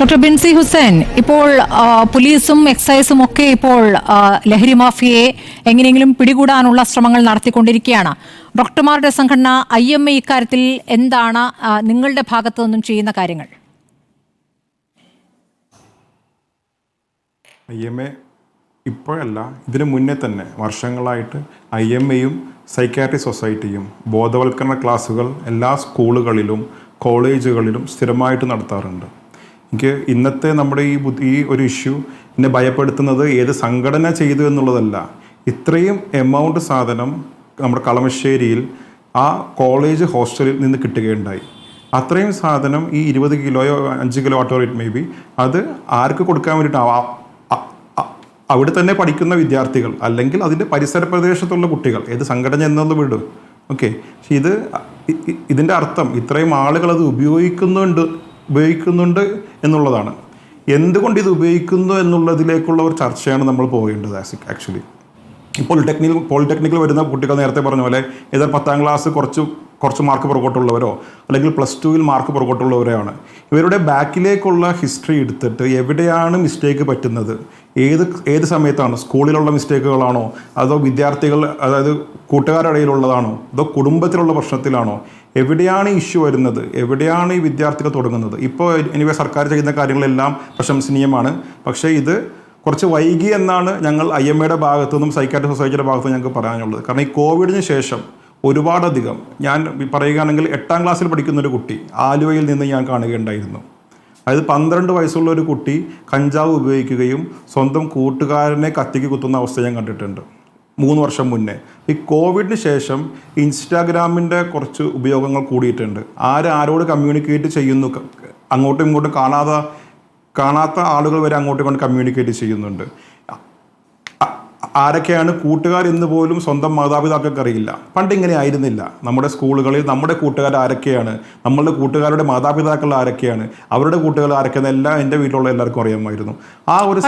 Doctor Binsi Hussain, ഇപ്പോൾ പോലീസും എക്സൈസും ഒക്കെ ഇപ്പോൾ ലഹരി മാഫിയയെ എങ്ങനെയെങ്കിലും പിടികൂടാനുള്ള ശ്രമങ്ങൾ നടത്തിക്കൊണ്ടിരിക്കുകയാണ്. ഡോക്ടർമാരുടെ സംഘടന IMA ഇക്കാര്യത്തിൽ എന്താണ് നിങ്ങളുടെ ഭാഗത്തു നിന്നും ചെയ്യുന്ന കാര്യങ്ങൾ? IMA ഇപ്പോഴല്ല, ഇതിനു മുന്നേ തന്നെ വർഷങ്ങളായിട്ട് IMAയും സൈക്കാട്രി സൊസൈറ്റിയും ബോധവൽക്കരണ ക്ലാസ്സുകൾ എല്ലാ സ്കൂളുകളിലും കോളേജുകളിലും സ്ഥിരമായിട്ട് നടത്താറുണ്ട്. എനിക്ക് ഇന്നത്തെ നമ്മുടെ ഈ ഒരു ഇഷ്യൂ എന്നെ ഭയപ്പെടുത്തുന്നത് ഏത് സംഘടന ചെയ്തു എന്നുള്ളതല്ല, ഇത്രയും എമൗണ്ട് സാധനം നമ്മുടെ കളമശ്ശേരിയിൽ ആ കോളേജ് ഹോസ്റ്റലിൽ നിന്ന് കിട്ടുകയുണ്ടായി. അത്രയും സാധനം ഈ 20 കിലോയോ 5 kilo watt it may be, അത് ആർക്ക് കൊടുക്കാൻ വേണ്ടിയിട്ടാണ്? അവിടെ തന്നെ പഠിക്കുന്ന വിദ്യാർത്ഥികൾ അല്ലെങ്കിൽ അതിൻ്റെ പരിസര പ്രദേശത്തുള്ള കുട്ടികൾ, ഏത് സംഘടന എന്നുള്ള വീട്. ഓക്കെ, പക്ഷെ ഇതിൻ്റെ അർത്ഥം ഇത്രയും ആളുകൾ അത് ഉപയോഗിക്കുന്നുണ്ട് എന്നുള്ളതാണ്. എന്തുകൊണ്ട് ഇത് ഉപയോഗിക്കുന്നു എന്നുള്ളതിലേക്കുള്ള ഒരു ചർച്ചയാണ് നമ്മൾ പോകേണ്ടത്. ആക്ച്വലി പോളിടെക്നിക്കിൽ വരുന്ന കുട്ടികൾ നേരത്തെ പറഞ്ഞ പോലെ ഏതാ 10ാം ക്ലാസ് കുറച്ച് മാർക്ക് പുറകോട്ടുള്ളവരോ അല്ലെങ്കിൽ +2 മാർക്ക് പുറകോട്ടുള്ളവരെയാണ്. ഇവരുടെ ബാക്കിലേക്കുള്ള ഹിസ്റ്ററി എടുത്തിട്ട് എവിടെയാണ് മിസ്റ്റേക്ക് പറ്റുന്നത്, ഏത് സമയത്താണ്, സ്കൂളിലുള്ള മിസ്റ്റേക്കുകളാണോ, അതോ വിദ്യാർത്ഥികൾ അതായത് കൂട്ടുകാരുടെ ഇടയിലുള്ളതാണോ, അതോ കുടുംബത്തിലുള്ള പ്രശ്നത്തിലാണോ, എവിടെയാണ് ഇഷ്യൂ വരുന്നത്, എവിടെയാണ് ഈ വിദ്യാർത്ഥികൾ തുടങ്ങുന്നത്? ഇപ്പോൾ എനിവേ സർക്കാർ ചെയ്യുന്ന കാര്യങ്ങളെല്ലാം പ്രശംസനീയമാണ്. പക്ഷേ ഇത് കുറച്ച് വൈകി എന്നാണ് ഞങ്ങൾ IMAയുടെ ഭാഗത്തു നിന്നും സൈക്കാട്രി സൊസൈറ്റിയുടെ ഭാഗത്തു നിന്നും ഞങ്ങൾക്ക് പറയാനുള്ളത്. കാരണം ഈ കോവിഡിന് ശേഷം ഒരുപാടധികം, ഞാൻ പറയുകയാണെങ്കിൽ 8ാം ക്ലാസ്സിൽ പഠിക്കുന്ന ഒരു കുട്ടി ആലുവയിൽ നിന്ന് ഞാൻ കാണുകയുണ്ടായിരുന്നു. അതായത് 12 വയസ്സുള്ള ഒരു കുട്ടി കഞ്ചാവ് ഉപയോഗിക്കുകയും സ്വന്തം കൂട്ടുകാരനെ കത്തിക്ക് കുത്തുന്ന അവസ്ഥ ഞാൻ കണ്ടിട്ടുണ്ട് 3 വർഷം മുന്നേ. ഈ കോവിഡിന് ശേഷം ഇൻസ്റ്റാഗ്രാമിൻ്റെ കുറച്ച് ഉപയോഗങ്ങൾ കൂടിയിട്ടുണ്ട്. ആരോട് കമ്മ്യൂണിക്കേറ്റ് ചെയ്യുന്നു, അങ്ങോട്ടും ഇങ്ങോട്ടും കാണാത്ത ആളുകൾ വരെ അങ്ങോട്ടും ഇങ്ങോട്ടും കമ്മ്യൂണിക്കേറ്റ് ചെയ്യുന്നുണ്ട്. ആരൊക്കെയാണ് കൂട്ടുകാർ എന്ന് പോലും സ്വന്തം മാതാപിതാക്കൾക്ക് അറിയില്ല. പണ്ട് ഇങ്ങനെ ആയിരുന്നില്ല. നമ്മുടെ സ്കൂളുകളിൽ നമ്മുടെ കൂട്ടുകാർ ആരൊക്കെയാണ്, നമ്മളുടെ കൂട്ടുകാരുടെ മാതാപിതാക്കൾ ആരൊക്കെയാണ്, അവരുടെ കൂട്ടുകാർ ആരൊക്കെയാണ്, എല്ലാം എൻ്റെ വീട്ടിലുള്ള എല്ലാവർക്കും അറിയാമായിരുന്നു. ആ ഒരു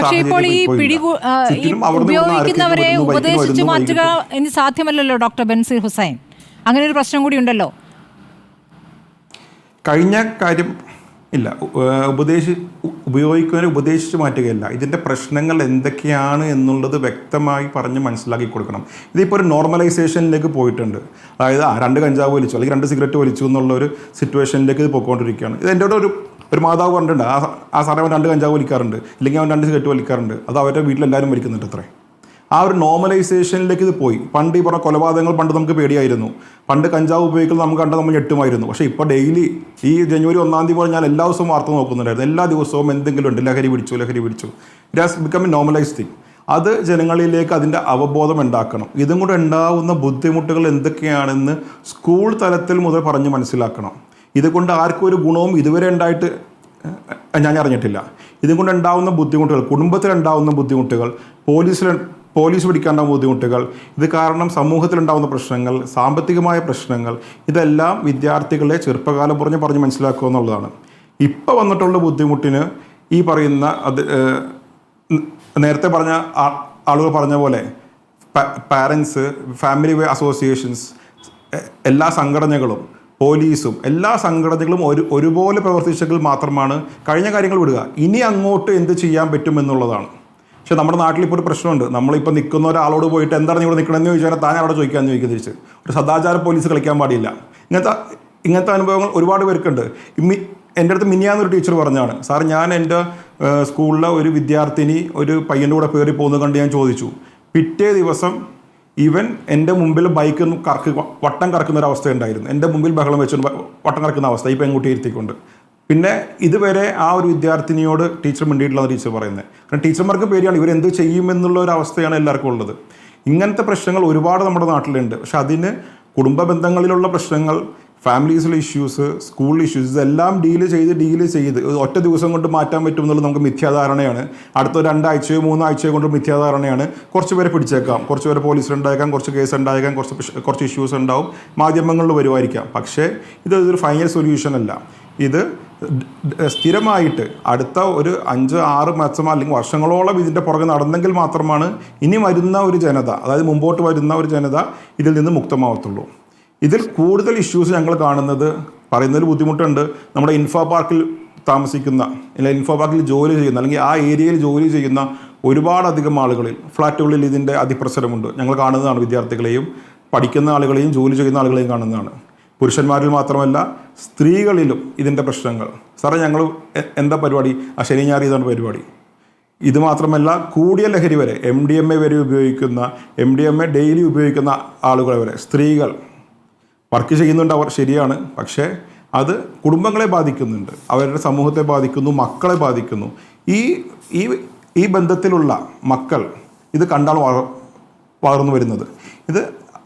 ഉപയോഗിക്കുന്നവരെ ഉപദേശിച്ചു മാറ്റുക ഇനി സാധ്യമല്ലല്ലോ ഡോക്ടർ ബിൻസി ഹുസൈൻ. അങ്ങനെ ഒരു പ്രശ്നം കൂടി ഉണ്ടല്ലോ. കഴിഞ്ഞ കാര്യം ഇല്ല, ഉപയോഗിക്കുന്നവരെ ഉപദേശിച്ച് മാറ്റുകയല്ല, ഇതിൻ്റെ പ്രശ്നങ്ങൾ എന്തൊക്കെയാണ് എന്നുള്ളത് വ്യക്തമായി പറഞ്ഞ് മനസ്സിലാക്കി കൊടുക്കണം. ഇതിപ്പോൾ ഒരു നോർമലൈസേഷനിലേക്ക് പോയിട്ടുണ്ട്. അതായത് 2 കഞ്ചാവ് വലിച്ചു അല്ലെങ്കിൽ 2 സിഗരറ്റ് വലിച്ചു എന്നുള്ളൊരു സിറ്റുവേഷനിലേക്ക് ഇത് പോയിക്കൊണ്ടിരിക്കുകയാണ്. ഇത് എൻ്റെ ഒരു മാതാവ് പറഞ്ഞിട്ടുണ്ട്, ആ സാറേ അവൻ 2 കഞ്ചാവ് വലിക്കാറുണ്ട്, ഇല്ലെങ്കിൽ അവൻ 2 സിഗരറ്റ് വലിക്കാറുണ്ട്, അത് അവരുടെ വീട്ടിലെല്ലാവരും വലിക്കുന്നുണ്ട് അത്രേ. ആ ഒരു നോർമലൈസേഷനിലേക്ക് ഇത് പോയി. പണ്ട് ഈ പറഞ്ഞ കൊലപാതകങ്ങൾ പണ്ട് നമുക്ക് പേടിയായിരുന്നു. പണ്ട് കഞ്ചാവ് ഉപയോഗിക്കുന്നത് നമുക്ക് നമ്മൾ ഞെട്ടുമായിരുന്നു. പക്ഷേ ഇപ്പോൾ ഡെയിലി ഈ ജനുവരി 1-ാം തീയതി ഞാൻ എല്ലാ ദിവസവും വാർത്ത നോക്കുന്നുണ്ടായിരുന്നു. എല്ലാ ദിവസവും എന്തെങ്കിലും ഉണ്ട്, ലഹരി പിടിച്ചു. It has become A normalised thing. അത് ജനങ്ങളിലേക്ക് അതിൻ്റെ അവബോധം ഉണ്ടാക്കണം. ഇതും കൂടെ ഉണ്ടാവുന്ന ബുദ്ധിമുട്ടുകൾ എന്തൊക്കെയാണെന്ന് സ്കൂൾ തലത്തിൽ മുതൽ പറഞ്ഞ് മനസ്സിലാക്കണം. ഇതുകൊണ്ട് ആർക്കും ഒരു ഗുണവും ഇതുവരെ ഉണ്ടായിട്ട് ഞാൻ അറിഞ്ഞിട്ടില്ല. ഇതും കൊണ്ട് ഉണ്ടാവുന്ന ബുദ്ധിമുട്ടുകൾ, കുടുംബത്തിലുണ്ടാവുന്ന ബുദ്ധിമുട്ടുകൾ, പോലീസ് പിടിക്കാനുള്ള ബുദ്ധിമുട്ടുകൾ, ഇത് കാരണം സമൂഹത്തിലുണ്ടാകുന്ന പ്രശ്നങ്ങൾ, സാമ്പത്തികമായ പ്രശ്നങ്ങൾ, ഇതെല്ലാം വിദ്യാർത്ഥികളെ ചെറുപ്പകാലം പറഞ്ഞ് മനസ്സിലാക്കുക എന്നുള്ളതാണ്. ഇപ്പോൾ വന്നിട്ടുള്ള ബുദ്ധിമുട്ടിന് ഈ പറയുന്ന നേരത്തെ പറഞ്ഞ ആളുകൾ പറഞ്ഞ പോലെ പാരൻസ്, ഫാമിലി അസോസിയേഷൻസ്, എല്ലാ സംഘടനകളും, പോലീസും, എല്ലാ സംഘടനകളും ഒരുപോലെ പ്രവർത്തിച്ചെങ്കിൽ മാത്രമാണ് കഴിഞ്ഞ കാര്യങ്ങൾ വിടുക. ഇനി അങ്ങോട്ട് എന്ത് ചെയ്യാൻ പറ്റുമെന്നുള്ളതാണ്. പക്ഷെ നമ്മുടെ നാട്ടിൽ ഇപ്പോൾ ഒരു പ്രശ്നമുണ്ട്. നമ്മളിപ്പോൾ നിൽക്കുന്ന ഒരാളോട് പോയിട്ട് എന്താണ് ഇവിടെ നിൽക്കണമെന്ന് ചോദിച്ചാൽ താൻ അവിടെ ചോദിക്കാമെന്ന് ചോദിക്കുക തിരിച്ച്. ഒരു സദാചാര പോലീസ് കളിക്കാൻ പാടില്ല. ഇങ്ങനത്തെ അനുഭവങ്ങൾ ഒരുപാട് പേർക്കുണ്ട്. എൻ്റെ അടുത്ത് മിനിയാന്നൊരു ടീച്ചർ പറഞ്ഞാണ്, സാർ ഞാൻ എൻ്റെ സ്കൂളിലെ ഒരു വിദ്യാർത്ഥിനി ഒരു പയ്യൻ്റെ കൂടെ കയറി പോകുന്നത് കണ്ട് ഞാൻ ചോദിച്ചു. പിറ്റേ ദിവസം ഇവൻ എൻ്റെ മുമ്പിൽ ബൈക്ക് വട്ടം കറക്കുന്ന ഒരു അവസ്ഥ ഉണ്ടായിരുന്നു. എൻ്റെ മുമ്പിൽ ബഹളം വെച്ചുകൊണ്ട് വട്ടം കറക്കുന്ന അവസ്ഥ ഈ പെൺകുട്ടി ഇരുത്തിക്കൊണ്ട്. പിന്നെ ഇതുവരെ ആ ഒരു വിദ്യാർത്ഥിനിയോട് ടീച്ചർ മിണ്ടിയിട്ടുള്ള ടീച്ചർ പറയുന്നത്. കാരണം ടീച്ചർമാർക്ക് പേടിയാണ്, ഇവരെന്ത് ചെയ്യുമെന്നുള്ള ഒരു അവസ്ഥയാണ് എല്ലാവർക്കും ഉള്ളത്. ഇങ്ങനത്തെ പ്രശ്നങ്ങൾ ഒരുപാട് നമ്മുടെ നാട്ടിലുണ്ട്. പക്ഷെ അതിന് കുടുംബ ബന്ധങ്ങളിലുള്ള പ്രശ്നങ്ങൾ, ഫാമിലീസിലെ ഇഷ്യൂസ്, സ്കൂൾ ഇഷ്യൂസ്, ഇതെല്ലാം ഡീല് ചെയ്ത് ഒറ്റ ദിവസം കൊണ്ട് മാറ്റാൻ പറ്റും എന്നുള്ളത് നമുക്ക് മിഥ്യാധാരണയാണ്. അടുത്ത 2 ആഴ്ചയോ 3 ആഴ്ചയോ കൊണ്ട് മിഥ്യാധാരണയാണ്. കുറച്ച് പേരെ പിടിച്ചേക്കാം, കുറച്ച് പേരെ പോലീസിലുണ്ടായേക്കാം, കുറച്ച് കേസ് ഉണ്ടായേക്കാം, കുറച്ച് ഇഷ്യൂസ് ഉണ്ടാവും, മാധ്യമങ്ങളിൽ വരുമായിരിക്കാം. പക്ഷേ ഇതൊരു ഫൈനൽ സൊല്യൂഷൻ അല്ല. ഇത് സ്ഥിരമായിട്ട് അടുത്ത ഒരു 5-6 മാസം അല്ലെങ്കിൽ വർഷങ്ങളോളം ഇതിൻ്റെ പുറകെ നടന്നെങ്കിൽ മാത്രമാണ് ഇനി വരുന്ന ഒരു ജനത, അതായത് മുമ്പോട്ട് വരുന്ന ഒരു ജനത ഇതിൽ നിന്ന് മുക്തമാവത്തുള്ളൂ. ഇതിൽ കൂടുതൽ ഇഷ്യൂസ് ഞങ്ങൾ കാണുന്നത്, പറയുന്നതിൽ ബുദ്ധിമുട്ടുണ്ട്, നമ്മുടെ ഇൻഫോ പാർക്കിൽ താമസിക്കുന്ന അല്ലെങ്കിൽ ഇൻഫോ പാർക്കിൽ ജോലി ചെയ്യുന്ന അല്ലെങ്കിൽ ആ ഏരിയയിൽ ജോലി ചെയ്യുന്ന ഒരുപാടധികം ആളുകളിൽ ഫ്ലാറ്റുകളിൽ ഇതിൻ്റെ അതിപ്രസരമുണ്ട്. ഞങ്ങൾ കാണുന്നതാണ്. വിദ്യാർത്ഥികളെയും പഠിക്കുന്ന ആളുകളെയും ജോലി ചെയ്യുന്ന ആളുകളെയും കാണുന്നതാണ്. പുരുഷന്മാരിൽ മാത്രമല്ല സ്ത്രീകളിലും ഇതിൻ്റെ പ്രശ്നങ്ങൾ. സാറേ, ഞങ്ങൾ എന്താ പരിപാടി? ആ ശനി ഞായർ ഇതാണ് പരിപാടി. ഇത് മാത്രമല്ല, കൂടിയ ലഹരി വരെ MDMA വരെ ഉപയോഗിക്കുന്ന, MDMA ഡെയിലി ഉപയോഗിക്കുന്ന ആളുകൾ വരെ, സ്ത്രീകൾ വർക്ക് ചെയ്യുന്നുണ്ട്. അവർ ശരിയാണ്, പക്ഷേ അത് കുടുംബങ്ങളെ ബാധിക്കുന്നുണ്ട്, അവരുടെ സമൂഹത്തെ ബാധിക്കുന്നു, മക്കളെ ബാധിക്കുന്നു. ഈ ബന്ധത്തിലുള്ള മക്കൾ ഇത് കണ്ടാൽ വളർന്നു വരുന്നത്. ഇത്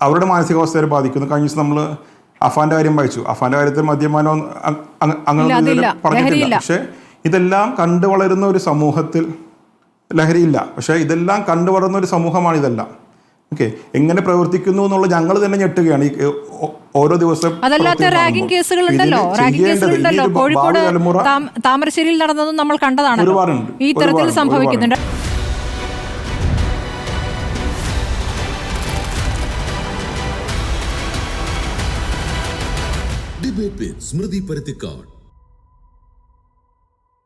അവരുടെ മാനസികാവസ്ഥയെ ബാധിക്കുന്നു. കഴിഞ്ഞ ദിവസം നമ്മൾ അഫാന്റെ കാര്യം വായിച്ചു. അഫാന്റെ കാര്യത്തിൽ മദ്യപാനം അങ്ങനെ പറഞ്ഞിട്ടില്ല. പക്ഷേ ഇതെല്ലാം കണ്ടു വളരുന്ന ഒരു സമൂഹത്തിൽ ലഹരിയില്ല. പക്ഷേ ഇതെല്ലാം കണ്ടു വളരുന്ന ഒരു സമൂഹമാണ് ഇതെല്ലാം. ഓക്കെ, എങ്ങനെ പ്രവർത്തിക്കുന്നു എന്നുള്ളത് ഞങ്ങൾ തന്നെ ഞെട്ടുകയാണ്. ഈ ഓരോ ദിവസം അതല്ലാത്ത റാഗിംഗ് കേസുകളുണ്ടല്ലോ, കോഴിക്കോട് താമരശ്ശേരിയിൽ നടന്നതും നമ്മൾ കണ്ടതാണ്. ഈ തരത്തിൽ സംഭവിക്കുന്നുണ്ട്. ഡിബേറ്റ് വിത്ത് സ്മൃതി പരുത്തിക്കാട്.